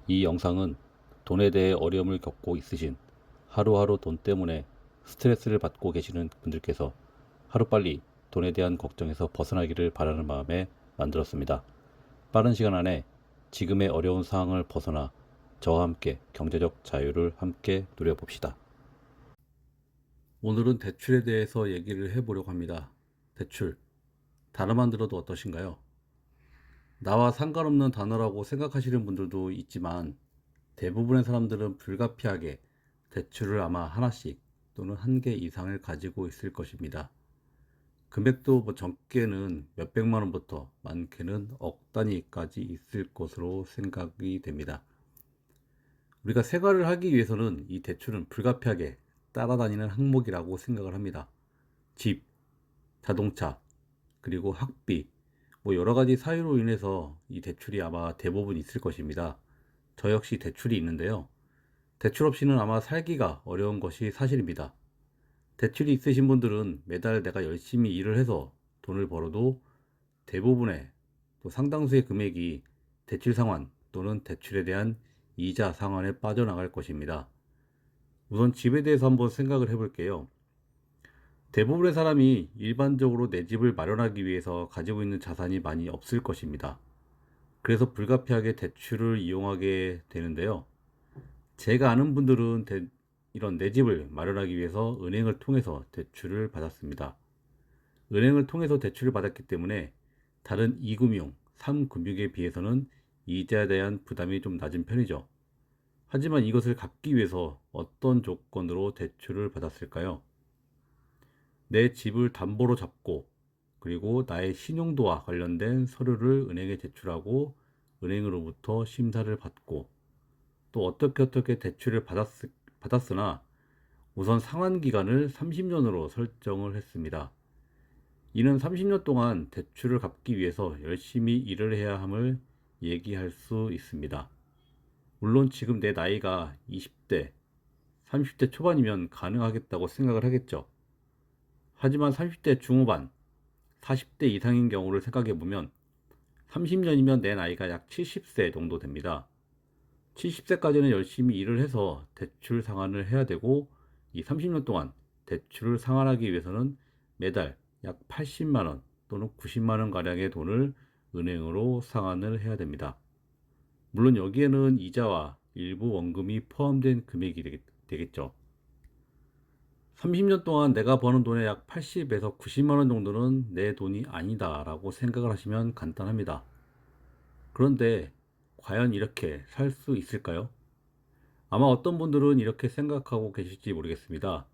이 영상은 돈에 대해 어려움을 겪고 있으신, 하루하루 돈 때문에 스트레스를 받고 계시는 분들께서 하루빨리 돈에 대한 걱정에서 벗어나기를 바라는 마음에 만들었습니다. 빠른 시간 안에 지금의 어려운 상황을 벗어나 저와 함께 경제적 자유를 함께 누려봅시다. 오늘은 대출에 대해서 얘기를 해보려고 합니다. 대출, 단어만 들어도 어떠신가요? 나와 상관없는 단어라고 생각하시는 분들도 있지만 대부분의 사람들은 불가피하게 대출을 아마 하나씩 또는 한 개 이상을 가지고 있을 것입니다. 금액도 적게는 몇백만 원부터 많게는 억 단위까지 있을 것으로 생각이 됩니다. 우리가 생활을 하기 위해서는 이 대출은 불가피하게 따라다니는 항목이라고 생각을 합니다. 집, 자동차, 그리고 학비, 여러 가지 사유로 인해서 이 대출이 아마 대부분 있을 것입니다. 저 역시 대출이 있는데요. 대출 없이는 아마 살기가 어려운 것이 사실입니다. 대출이 있으신 분들은 매달 내가 열심히 일을 해서 돈을 벌어도 대부분의 또 상당수의 금액이 대출 상환 또는 대출에 대한 이자 상환에 빠져나갈 것입니다. 우선 집에 대해서 한번 생각을 해볼게요. 대부분의 사람이 일반적으로 내 집을 마련하기 위해서 가지고 있는 자산이 많이 없을 것입니다. 그래서 불가피하게 대출을 이용하게 되는데요. 제가 아는 분들은 이런 내 집을 마련하기 위해서 은행을 통해서 대출을 받았습니다. 은행을 통해서 대출을 받았기 때문에 다른 2금융, 3금융에 비해서는 이자에 대한 부담이 좀 낮은 편이죠. 하지만 이것을 갚기 위해서 어떤 조건으로 대출을 받았을까요? 내 집을 담보로 잡고 그리고 나의 신용도와 관련된 서류를 은행에 제출하고 은행으로부터 심사를 받고 또 어떻게 대출을 받았으나 우선 상환 기간을 30년으로 설정을 했습니다. 이는 30년 동안 대출을 갚기 위해서 열심히 일을 해야 함을 얘기할 수 있습니다. 물론 지금 내 나이가 20대, 30대 초반이면 가능하겠다고 생각을 하겠죠. 하지만 30대 중후반, 40대 이상인 경우를 생각해 보면 30년이면 내 나이가 약 70세 정도 됩니다. 70세까지는 열심히 일을 해서 대출 상환을 해야 되고 이 30년 동안 대출을 상환하기 위해서는 매달 약 80만 원 또는 90만 원 가량의 돈을 은행으로 상환을 해야 됩니다. 물론 여기에는 이자와 일부 원금이 포함된 금액이 되겠죠. 30년 동안 내가 버는 돈의 약 80에서 90만 원 정도는 내 돈이 아니다 라고 생각을 하시면 간단합니다. 그런데 과연 이렇게 살 수 있을까요? 아마 어떤 분들은 이렇게 생각하고 계실지 모르겠습니다.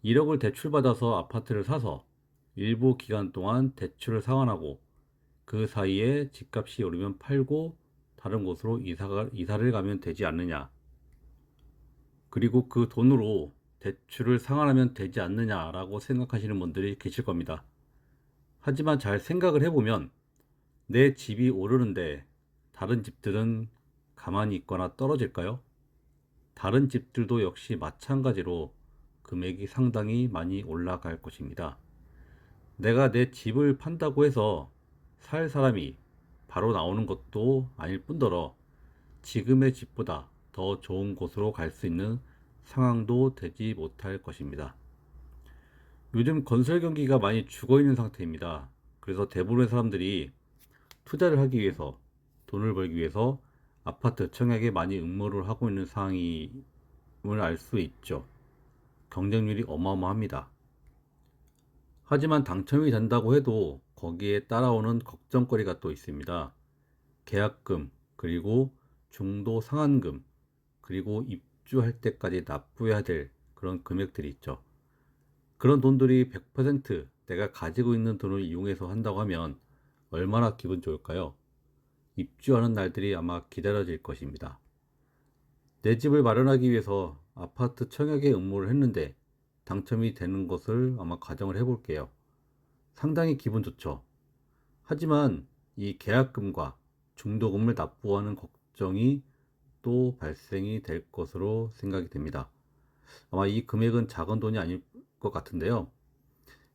1억을 대출받아서 아파트를 사서 일부 기간 동안 대출을 상환하고 그 사이에 집값이 오르면 팔고 다른 곳으로 이사를 가면 되지 않느냐. 그리고 그 돈으로 대출을 상환하면 되지 않느냐라고 생각하시는 분들이 계실 겁니다. 하지만 잘 생각을 해보면 내 집이 오르는데 다른 집들은 가만히 있거나 떨어질까요? 다른 집들도 역시 마찬가지로 금액이 상당히 많이 올라갈 것입니다. 내가 내 집을 판다고 해서 살 사람이 바로 나오는 것도 아닐 뿐더러 지금의 집보다 더 좋은 곳으로 갈 수 있는 상황도 되지 못할 것입니다. 요즘 건설 경기가 많이 죽어 있는 상태입니다. 그래서 대부분의 사람들이 투자를 하기 위해서 돈을 벌기 위해서 아파트 청약에 많이 응모를 하고 있는 상황임을 알 수 있죠. 경쟁률이 어마어마합니다. 하지만 당첨이 된다고 해도 거기에 따라오는 걱정거리가 또 있습니다. 계약금, 그리고 중도 상환금, 그리고 입주할 때까지 납부해야 될 그런 금액들이 있죠. 그런 돈들이 100% 내가 가지고 있는 돈을 이용해서 한다고 하면 얼마나 기분 좋을까요? 입주하는 날들이 아마 기다려질 것입니다. 내 집을 마련하기 위해서 아파트 청약에 응모를 했는데 당첨이 되는 것을 아마 가정을 해볼게요. 상당히 기분 좋죠. 하지만 이 계약금과 중도금을 납부하는 걱정이 또 발생이 될 것으로 생각이 됩니다. 아마 이 금액은 작은 돈이 아닐 것 같은데요.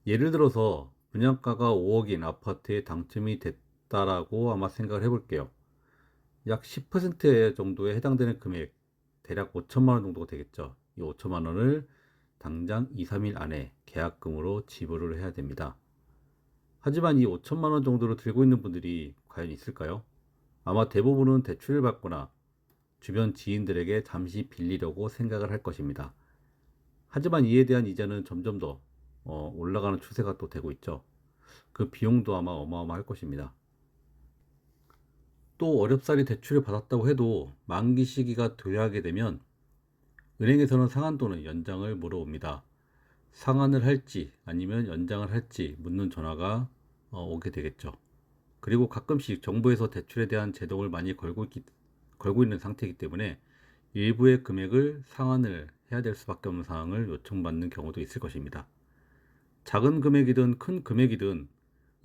예를 들어서 분양가가 5억인 아파트에 당첨이 됐다라고 아마 생각을 해볼게요. 약 10% 정도에 해당되는 금액, 대략 5천만 원 정도가 되겠죠. 이 5천만 원을 당장 2, 3일 안에 계약금으로 지불을 해야 됩니다. 하지만 이 5천만 원 정도를 들고 있는 분들이 과연 있을까요? 아마 대부분은 대출을 받거나 주변 지인들에게 잠시 빌리려고 생각을 할 것입니다. 하지만 이에 대한 이자는 점점 더 올라가는 추세가 또 되고 있죠. 그 비용도 아마 어마어마할 것입니다. 또 어렵사리 대출을 받았다고 해도 만기 시기가 도래하게 되면 은행에서는 상한 또는 연장을 물어옵니다. 상환을 할지 아니면 연장을 할지 묻는 전화가 오게 되겠죠. 그리고 가끔씩 정부에서 대출에 대한 제동을 많이 걸고 있는 상태이기 때문에 일부의 금액을 상환을 해야 될 수밖에 없는 상황을 요청받는 경우도 있을 것입니다. 작은 금액이든 큰 금액이든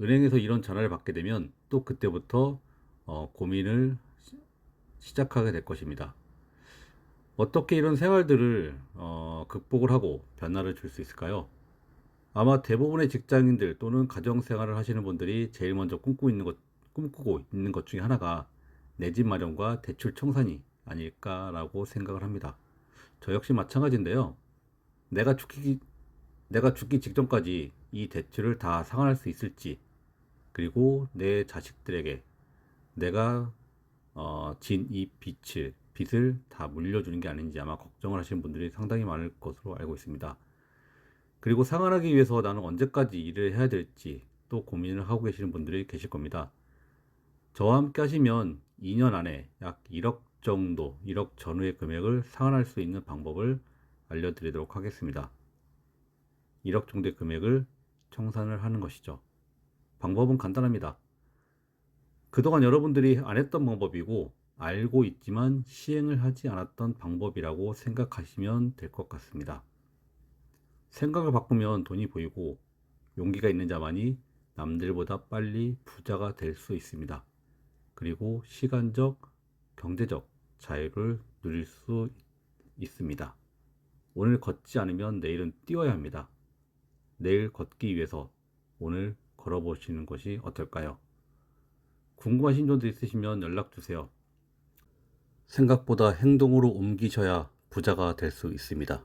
은행에서 이런 전화를 받게 되면 또 그때부터 고민을 시작하게 될 것입니다. 어떻게 이런 생활들을 극복을 하고 변화를 줄 수 있을까요? 아마 대부분의 직장인들 또는 가정생활을 하시는 분들이 제일 먼저 꿈꾸고 있는 것 중에 하나가 내 집 마련과 대출 청산이 아닐까라고 생각을 합니다. 저 역시 마찬가지인데요. 내가 죽기, 내가 죽기 직전까지 이 대출을 다 상환할 수 있을지, 그리고 내 자식들에게 내가 진 이 빚을 다 물려주는 게 아닌지 아마 걱정을 하시는 분들이 상당히 많을 것으로 알고 있습니다. 그리고 상환하기 위해서 나는 언제까지 일을 해야 될지 또 고민을 하고 계시는 분들이 계실 겁니다. 저와 함께 하시면 2년 안에 약 1억 정도, 1억 전후의 금액을 상환할 수 있는 방법을 알려드리도록 하겠습니다. 1억 정도의 금액을 청산을 하는 것이죠. 방법은 간단합니다. 그동안 여러분들이 안 했던 방법이고 알고 있지만 시행을 하지 않았던 방법이라고 생각하시면 될 것 같습니다. 생각을 바꾸면 돈이 보이고 용기가 있는 자만이 남들보다 빨리 부자가 될 수 있습니다. 그리고 시간적, 경제적 자유를 누릴 수 있습니다. 오늘 걷지 않으면 내일은 뛰어야 합니다. 내일 걷기 위해서 오늘 걸어보시는 것이 어떨까요? 궁금하신 점도 있으시면 연락 주세요. 생각보다 행동으로 옮기셔야 부자가 될 수 있습니다.